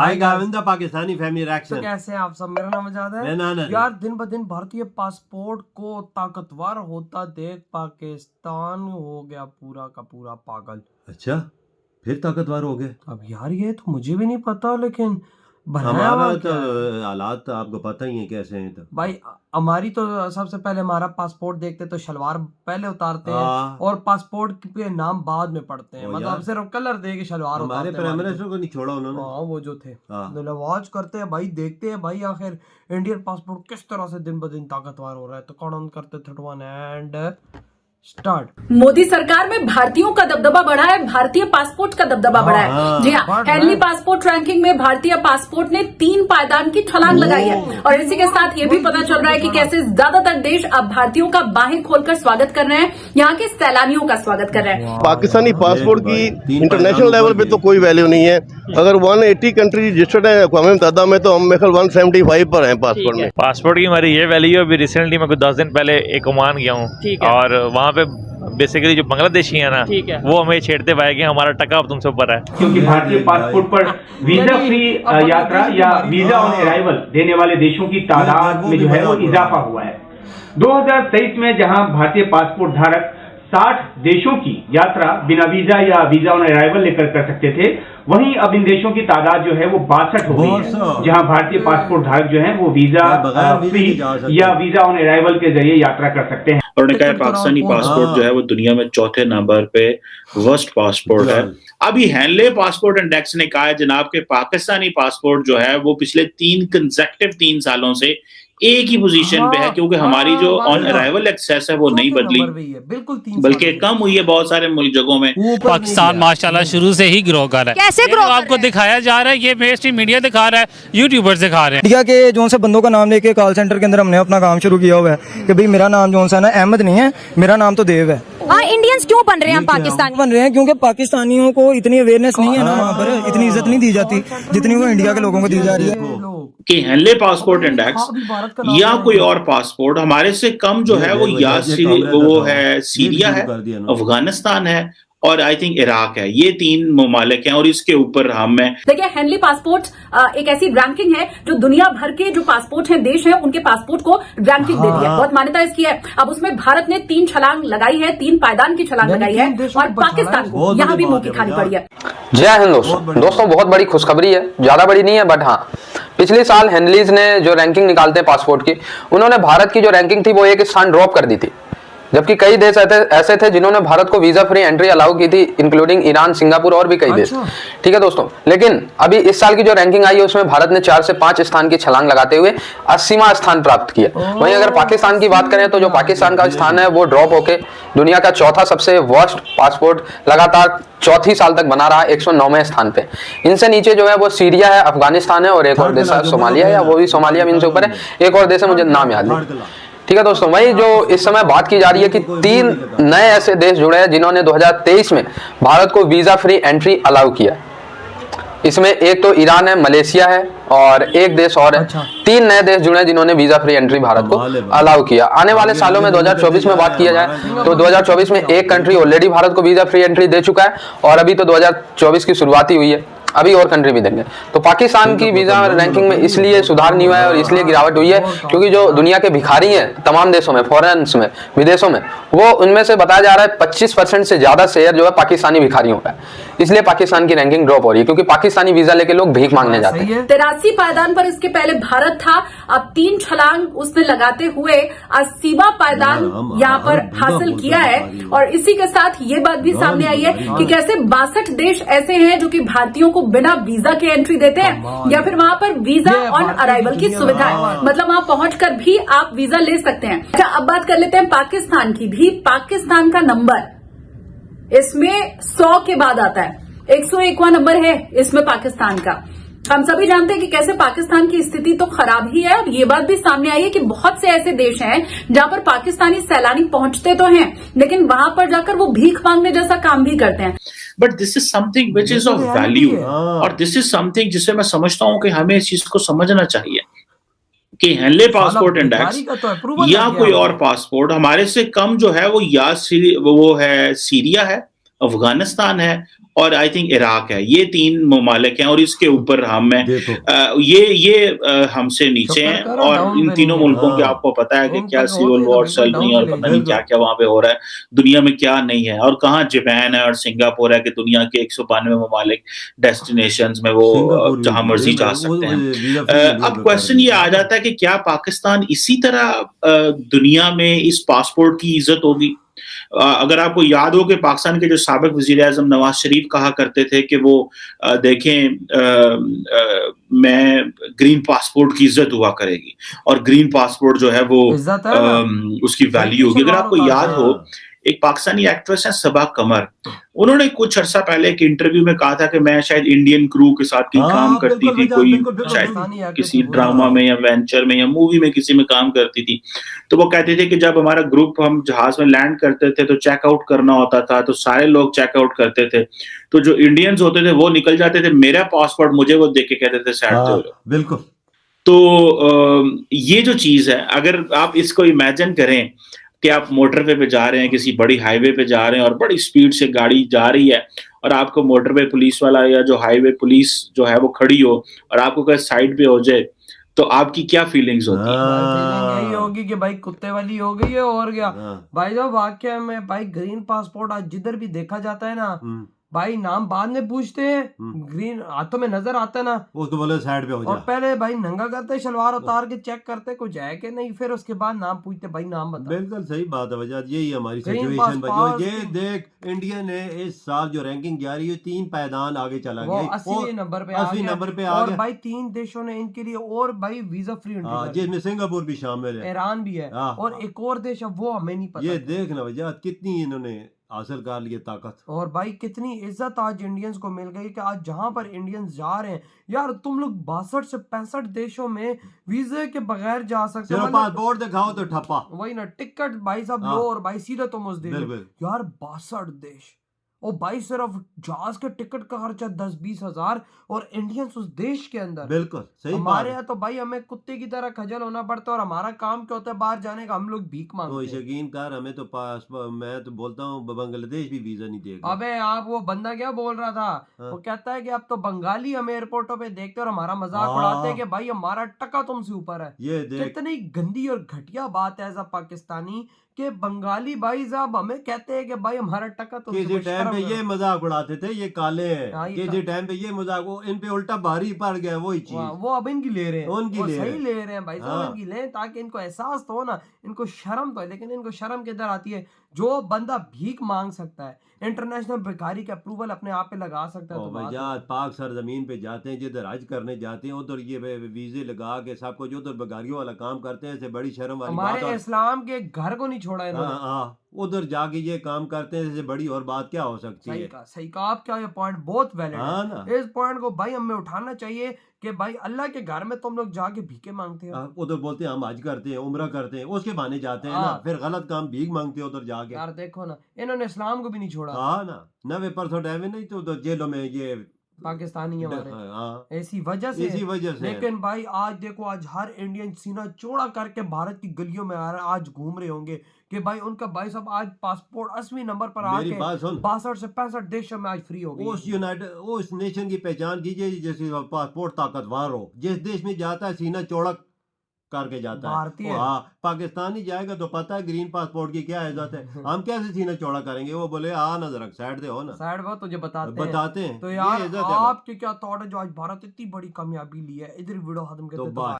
Hi Govind the Pakistani family तो reaction. कैसे हैं आप सब? मेरा नाम आजाद है। मैं नाना यार दिन ब दिन भारतीय पासपोर्ट को ताकतवर होता देख पाकिस्तान हो गया पूरा का पूरा पागल। अच्छा, फिर ताकतवर हो गए। अब यार ये तो मुझे भी नहीं पता, लेकिन बनाया हमारा हुआ तो क्या है? हालात तो आपको पता ही है कैसे हैं। तो भाई हमारी तो सबसे पहले हमारा पासपोर्ट देखते तो शलवार पहले उतारते हैं हाँ, और पासपोर्ट पे नाम बाद में पढ़ते हैं। ओ मतलब यार, सिर्फ कलर दे के शलवार हमारे उतारते हैं प्राइम हमारी मिनिस्टर को नहीं छोड़ा तो। उन्होंने। हाँ वो जो थे हाँ, तो नवाज करते हैं भाई, देखते हैं भाई आखिर इंडियन पासपोर्ट किस तरह से दिन ब दिन ताकतवर हो रहा है। तो कौन करते 31 एंड स्टार्ट। मोदी सरकार में भारतीयों का दबदबा बढ़ा है, भारतीय पासपोर्ट का दबदबा बढ़ा है। जी हाँ, बढ़ रहा हेनली है। पासपोर्ट रैंकिंग में भारतीय पासपोर्ट ने 3 पायदान की छलांग लगाई है और इसी के साथ ये भी पता चल रहा है कि कैसे ज्यादातर देश अब भारतीयों का बाहें खोलकर स्वागत कर रहे हैं, यहाँ के सैलानियों का स्वागत कर रहे हैं। पाकिस्तानी पासपोर्ट की तीन इंटरनेशनल लेवल पे तो कोई वैल्यू नहीं है। अगर 180 कंट्री रजिस्टर्ड है अक़वाम मुत्तहिदा में, तो हम मेरे ख्याल 175 पर हैं पासपोर्ट में। पासपोर्ट की हमारी ये वैल्यू है। अभी रिसेंटली मैं कुछ 10 दिन पहले एक ओमान गया हूँ और वहाँ पे बेसिकली जो बांग्लादेशी है ना, वो हमें छेड़ते पाए कि हमारा टका अब तुमसे ऊपर है। क्योंकि भारतीय पासपोर्ट पर वीजा फ्री यात्रा या वीजा ऑन अराइवल देने वाले देशों की तादाद में जो है वो इजाफा हुआ है। 2023 में जहां भारतीय पासपोर्ट धारक 60 देशों की यात्रा बिना वीजा या वीजा ऑन अराइवल लेकर कर सकते थे, वहीं अब इन देशों की तादाद जो है वो 62 हो गई है, जहां भारतीय पासपोर्ट धारक जो है वो वीजा फ्री या वीजा ऑन अराइवल के जरिए यात्रा कर सकते हैं। और उन्होंने कहा पाकिस्तानी पासपोर्ट जो है वो दुनिया में चौथे नंबर पे वर्स्ट पासपोर्ट है। अभी हेनले पासपोर्ट इंडेक्स ने कहा है जनाब के पाकिस्तानी पासपोर्ट जो है वो पिछले 3 सालों से एक ही पोजीशन पे है, क्योंकि हमारी जो ऑन अराइवल एक्सेस है वो नहीं बदली, बल्कि कम हुई है बहुत सारे मुल्क जगहों में। पाकिस्तान माशाल्लाह शुरू से ही ग्रो कर रहा है। कैसे ग्रो आपको दिखाया जा रहा है, ये मेन स्ट्रीम मीडिया दिखा रहा है, यूट्यूबर्स दिखा रहे हैं। इंडिया के जो से बंदों का नाम लेके कॉल सेंटर के अंदर हमने अपना काम शुरू किया हुआ है कि भाई मेरा नाम जो है ना अहमद नहीं है, मेरा नाम तो देव है। हाँ, इंडियंस क्यों बन रहे हैं पाकिस्तान बन रहे हैं क्योंकि पाकिस्तानियों को इतनी अवेयरनेस नहीं है ना, वहाँ पर इतनी इज्जत नहीं दी जाती जितनी वो इंडिया के लोगों को दी जा रही है। कि हेनले पासपोर्ट इंडेक्स या कोई और पासपोर्ट हमारे से कम जो है वो वो है सीरिया है, अफगानिस्तान है और आई थिंक इराक है। ये 3 ममालिक हैं और इसके ऊपर हम हैं। देखिए, हेनली पासपोर्ट एक ऐसी रैंकिंग है जो दुनिया भर के जो पासपोर्ट हैं, देश हैं, उनके पासपोर्ट को रैंकिंग देती है, बहुत मान्यता इसकी है। अब उसमें भारत ने 3 छलांग लगाई है, 3 पायदान की छलांग लगाई है और पाकिस्तान को यहाँ भी मुंह की खानी पड़ी है। जय हिंद दोस्तों, बहुत बड़ी खुशखबरी है, ज्यादा बड़ी नहीं है बट हाँ, पिछले साल हेनलीज ने जो रैंकिंग निकालते हैं पासपोर्ट की, उन्होंने भारत की जो रैंकिंग थी वो एक स्थान ड्रॉप कर दी थी, जबकि कई देश ऐसे थे जिन्होंने भारत को वीजा फ्री एंट्री अलाउ की थी, इंक्लूडिंग ईरान, सिंगापुर और भी कई देश। ठीक है दोस्तों, लेकिन अभी इस साल की जो रैंकिंग आई है उसमें भारत ने 4 से 5 स्थान की छलांग लगाते हुए 80वां स्थान प्राप्त किया। वहीं अगर पाकिस्तान की बात करें तो जो पाकिस्तान का स्थान है वो ड्रॉप होके दुनिया का चौथा सबसे वर्स्ट पासपोर्ट लगातार चौथी साल तक बना रहा, 109वें स्थान पे। इनसे नीचे जो है वो सीरिया है, अफगानिस्तान है और एक और देश है सोमालिया, या वो भी सोमालिया भी इनसे ऊपर है, एक और देश है मुझे नाम याद नहीं। ठीक है दोस्तों, वही जो इस समय बात की जा रही है कि 3 नए ऐसे देश जुड़े हैं जिन्होंने 2023 में भारत को वीजा फ्री एंट्री अलाउ किया। इसमें एक तो ईरान है, मलेशिया है और एक देश और है। 3 नए देश जुड़े हैं जिन्होंने वीजा फ्री एंट्री भारत को अलाउ किया। आने वाले सालों में 2024 में बात किया जाए तो 2024 में एक कंट्री ऑलरेडी भारत को वीजा फ्री एंट्री दे चुका है और अभी तो 2024 की शुरुआत ही हुई है, अभी और कंट्री भी देंगे। तो पाकिस्तान की वीजा रैंकिंग में इसलिए सुधार नहीं हुआ है और इसलिए गिरावट हुई है क्योंकि जो दुनिया के भिखारी हैं तमाम देशों में, फॉरेन्स में, विदेशों में, वो उनमें से बताया जा रहा है 25% से ज्यादा शेयर जो है पाकिस्तानी भिखारियों का है। इसलिए पाकिस्तान की रैंकिंग ड्रॉप हो रही है क्योंकि पाकिस्तानी वीजा लेके लोग भीख मांगने जाते हैं। 83 पायदान पर इसके पहले भारत था, अब 3 छलांग उसने लगाते हुए 80वां पायदान यहाँ पर हासिल किया है। और इसी के साथ ये बात भी सामने आई है कि कैसे 62 देश ऐसे हैं जो कि भारतीयों को बिना वीजा के एंट्री देते हैं या फिर वहां पर वीजा ऑन अराइवल की सुविधा है, मतलब वहां पहुंचकर भी आप वीजा ले सकते हैं। अच्छा, अब बात कर लेते हैं पाकिस्तान की भी। पाकिस्तान का नंबर इसमें 100 के बाद आता है, 101वां नंबर है इसमें पाकिस्तान का। हम सभी जानते हैं कि कैसे पाकिस्तान की स्थिति तो खराब ही है और ये बात भी सामने आई है कि बहुत से ऐसे देश हैं जहां पर पाकिस्तानी सैलानी पहुंचते तो हैं लेकिन वहां पर जाकर वो भीख मांगने जैसा काम भी करते हैं। But this is something which is of value और दिस इज समथिंग जिसे मैं समझता हूं कि हमें इस चीज को समझना चाहिए कि हेनले पासपोर्ट इंडेक्स या कोई और पासपोर्ट हमारे से कम जो है वो वो है सीरिया है, अफगानिस्तान है और आई थिंक इराक है। ये 3 ममालिक हैं और इसके ऊपर हम हैं, ये हमसे नीचे हैं। और इन तीनों मुल्कों के आपको पता है कि क्या सिविल वॉर चल रही है और पता नहीं क्या क्या वहां पे हो रहा है, दुनिया में क्या नहीं है। और कहाँ जापान है और सिंगापुर है कि दुनिया के 192 ममालिक डेस्टिनेशंस में वो जहां मर्जी जा सकते हैं। अब क्वेश्चन ये आ जाता है कि क्या पाकिस्तान इसी तरह दुनिया में इस पासपोर्ट की इज्जत होगी? अगर आपको याद हो कि पाकिस्तान के जो साबिक वजीर आज़म नवाज शरीफ कहा करते थे कि वो देखें मैं ग्रीन पासपोर्ट की इज्जत हुआ करेगी और ग्रीन पासपोर्ट जो है वो उसकी वैल्यू होगी। अगर आपको याद हो, एक पाकिस्तानी एक्ट्रेस है सबा कमर, उन्होंने कुछ अर्सा पहले एक इंटरव्यू में कहा था कि मैं शायद इंडियन क्रू के साथ कहीं काम करती थी, कोई शायद किसी ड्रामा में या वेंचर में या मूवी में किसी में काम करती थी। तो वो कहते थे कि जब हमारा ग्रुप हम जहाज में लैंड करते थे तो चेकआउट करना होता था, तो सारे लोग चेकआउट करते थे, तो जो इंडियंस होते थे वो निकल जाते थे, मेरा पासपोर्ट मुझे वो देख के कहते थे साइड पे हो जाओ। बिल्कुल। तो ये जो चीज है, अगर आप इसको इमेजिन करें कि आप मोटरवे पे जा रहे हैं, किसी बड़ी हाईवे पे जा रहे हैं और बड़ी स्पीड से गाड़ी जा रही है और आपको मोटरवे पुलिस वाला या जो हाईवे पुलिस जो है वो खड़ी हो और आपको कहीं साइड पे हो जाए, तो आपकी क्या फीलिंग्स होती है? यही होगी कि भाई कुत्ते वाली हो गई है और क्या भाई। जो वाकया में भाई ग्रीन पासपोर्ट आज जिधर भी देखा जाता है ना भाई, नाम बाद में पूछते हैं, ग्रीन हाथों में नजर आता है ना, उसको बोले साइड पे हो जा। और पहले भाई नंगा करते, शलवार उतार के चेक करते कुछ है कि नहीं, फिर उसके बाद नाम पूछते भाई नाम बता। बिल्कुल सही बात है वजह, यही हमारी सिचुएशन भाई। ये देख इंडिया ने इस साल जो रैंकिंग जारी है 3 पायदान आगे चला गया, 80 नंबर पे आ गया। भाई 3 देशों ने इनके लिए और भाई वीजा फ्री जिसमें सिंगापुर भी शामिल है, ईरान भी है और एक और देश है वो हमें नहीं पता। ये देखना वजह कितनी इन्होंने हासिल कर लिए ताकत, और भाई कितनी इज्जत आज इंडियंस को मिल गई कि आज जहां पर इंडियंस जा रहे हैं यार, तुम लोग 62 से 65 देशों में वीजे के बगैर जा सकते हो। पासपोर्ट दिखाओ तो ठप्पा, वही ना, टिकट भाई साहब लो और भाई सीधा तुम उस देश यार 62 देश, और भाई सिर्फ जहाज के टिकट का खर्चा 10-20 हजार और इंडियंस उस देश के अंदर। बिल्कुल सही। हमारे यहाँ तो भाई हमें कुत्ते की तरह खजल होना पड़ता है और हमारा काम क्या होता है बाहर जाने का, हम लोग भीख मांगते हैं। तो यकीन कर, हमें तो मैं तो बोलता हूँ बांग्लादेश भी वीजा नहीं देगा। अबे आप वो बंदा क्या बोल रहा था, वो कहता है कि अब तो बंगाली हमें एयरपोर्टों पे देखते और हमारा मजाक उड़ाते हैं कि भाई हमारा टका तुमसे ऊपर है। ये कितनी गंदी और घटिया बात है एज अ पाकिस्तानी कि बंगाली भाई साहब हमें कहते हैं कि भाई हमारा टका तुमसे। किसी टाइम पे ये मजाक उड़ाते थे ये काले हैं, किसी टाइम पे ये मजाक, वो इन पे उल्टा भारी पड़ गया वही चीज। वो अब इनकी ले रहे हैं, उनकी सही ले रहे हैं भाई साहब, इनकी ले ताकि इनको एहसास तो हो ना, इनको शर्म तो है, लेकिन इनको शर्म किधर आती है? जो बंदा भीख मांग सकता है, इंटरनेशनल भिखारी का अप्रूवल अपने आप पे लगा सकता है, तो पाक सरजमीन पे जाते हैं, जिधर हज करने जाते हैं उधर ये वीजे लगा के सब कुछ उधर बगारियों वाला काम करते हैं, ऐसे बड़ी शर्म वाली बात। हमारे इस्लाम के घर को नहीं छोड़ा इन्होंने, उधर जाके ये काम करते हैं, इससे बड़ी और बात क्या हो सकती है? सही कहा आपका, ये पॉइंट बहुत वैलिड है। इस पॉइंट को भाई हमें उठाना चाहिए कि भाई अल्लाह के घर में तुम लोग जाके भीखे मांगते हो। उधर बोलते हैं हम हज करते हैं, उम्रा करते हैं, उसके बहाने जाते हैं ना, फिर गलत काम भीख मांगते हैं उधर जाके। यार देखो ना, इन्होंने इस्लाम को भी नहीं छोड़ा। हाँ ना, 90% ऐसे नहीं तो जेलों में ये पाकिस्तानी हमारे, इसी वजह से। लेकिन भाई आज देखो, आज हर इंडियन सीना चौड़ा करके भारत की गलियों में आ रहा है, आज घूम रहे होंगे कि भाई उनका भाई साहब आज पासपोर्ट 80 नंबर पर आके 62 से 65 देशों में आज फ्री हो गई। उस नेशन की पहचान कीजिए जैसे पासपोर्ट ताकतवर हो, जिस देश में जाता है सीना चौड़ा करके जाता है। पाकिस्तानी जाएगा तो पता है ग्रीन पासपोर्ट की क्या इज्जत है, हम कैसे सीना चौड़ा करेंगे? वो बोले ना जरा साइड दे हो ना, साइड वो तुझे बताते हैं। तो यार आपके क्या थॉट है जो आज भारत इतनी बड़ी कामयाबी ली है? इधर वीडियो खत्म करते हैं।